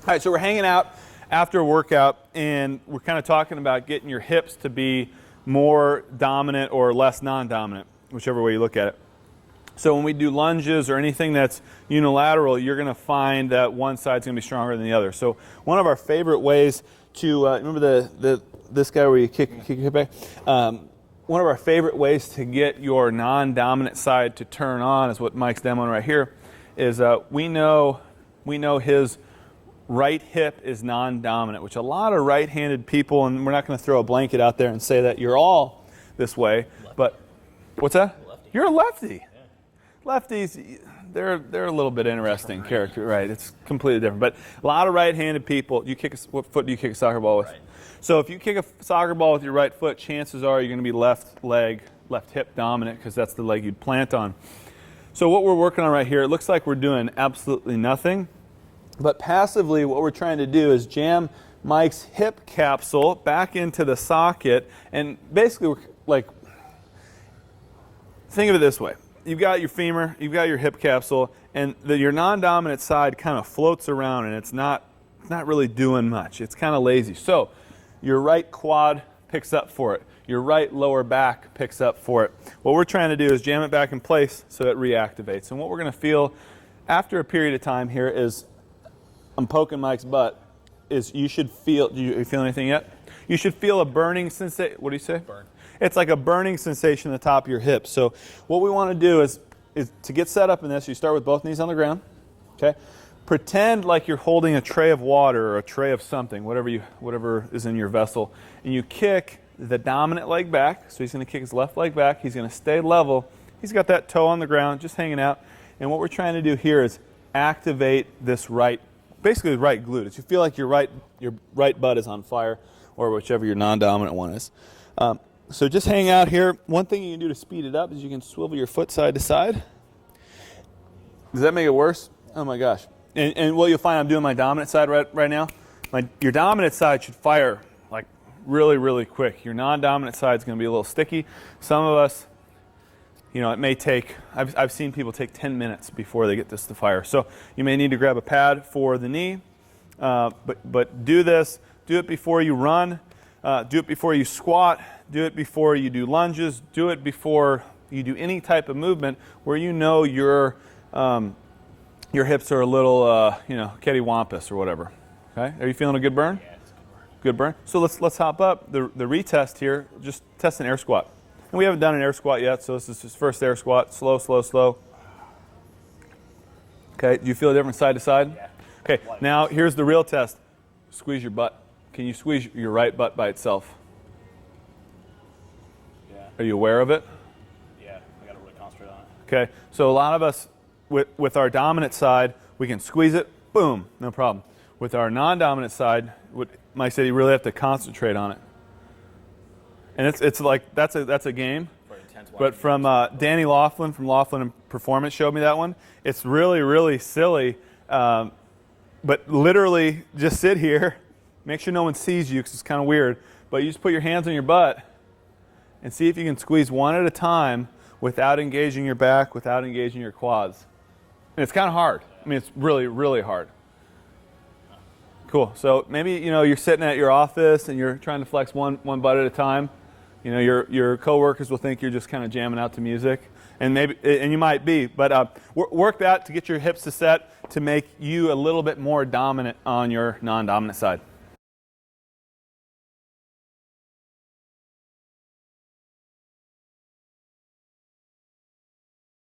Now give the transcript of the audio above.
All right, so we're hanging out after a workout, and we're kind of talking about getting your hips to be more dominant or less non-dominant, whichever way you look at it. So when we do lunges or anything that's unilateral, you're going to find that one side's going to be stronger than the other. So one of our favorite ways to remember this guy where you kick your hip back. One of our favorite ways to get your non-dominant side to turn on is what Mike's demoing right here. Is we know his right hip is non-dominant, which a lot of right-handed people, and we're not going to throw a blanket out there and say that you're all this way, but what's that? Lefty. You're a lefty. Yeah. Lefties, they're a little bit interesting character, right? It's completely different. But a lot of right-handed people, what foot do you kick a soccer ball with? Right. So if you kick a soccer ball with your right foot, chances are you're going to be left hip dominant, because that's the leg you'd plant on. So what we're working on right here, it looks like we're doing absolutely nothing. But passively, what we're trying to do is jam Mike's hip capsule back into the socket, and basically, we're think of it this way. You've got your femur, you've got your hip capsule, and your non-dominant side kind of floats around, and it's not really doing much. It's kind of lazy. So your right quad picks up for it. Your right lower back picks up for it. What we're trying to do is jam it back in place so it reactivates. And what we're going to feel after a period of time here is, I'm poking Mike's butt, is you should feel, do you feel anything yet? You should feel a burning sensation. What do you say? Burn. It's like a burning sensation at the top of your hips. So what we want to do is to get set up in this, you start with both knees on the ground. Okay? Pretend like you're holding a tray of water or a tray of something, whatever is in your vessel, and you kick the dominant leg back. So he's going to kick his left leg back. He's going to stay level. He's got that toe on the ground, just hanging out. And what we're trying to do here is activate this basically the right glute. If you feel like your right butt is on fire, or whichever your non-dominant one is. So just hang out here. One thing you can do to speed it up is you can swivel your foot side to side. Does that make it worse? Oh my gosh. And what you'll find, I'm doing my dominant side right now. Your dominant side should fire like really, really quick. Your non-dominant side is going to be a little sticky. Some of us, it may take, I've seen people take 10 minutes before they get this to fire. So you may need to grab a pad for the knee, but do this. Do it before you run. Do it before you squat. Do it before you do lunges. Do it before you do any type of movement where your hips are a little, cattywampus or whatever. Okay, are you feeling a good burn? Yeah, it's a good burn. Good burn. So let's hop up. The retest here. Just test an air squat. And we haven't done an air squat yet, so this is his first air squat. Slow, slow, slow. Okay, do you feel a difference side to side? Yeah. Okay, now here's the real test. Squeeze your butt. Can you squeeze your right butt by itself? Yeah. Are you aware of it? Yeah, I got to really concentrate on it. Okay, so a lot of us, with our dominant side, we can squeeze it, boom, no problem. With our non-dominant side, Mike said you really have to concentrate on it. And it's like, that's a game. But from Danny Laughlin from Laughlin Performance showed me that one. It's really, really silly. But literally, just sit here. Make sure no one sees you because it's kind of weird. But you just put your hands on your butt and see if you can squeeze one at a time without engaging your back, without engaging your quads. And it's kind of hard. I mean, it's really, really hard. Cool. So maybe, you're sitting at your office and you're trying to flex one butt at a time. Your coworkers will think you're just kind of jamming out to music. And you might be. But work that to get your hips to set to make you a little bit more dominant on your non-dominant side.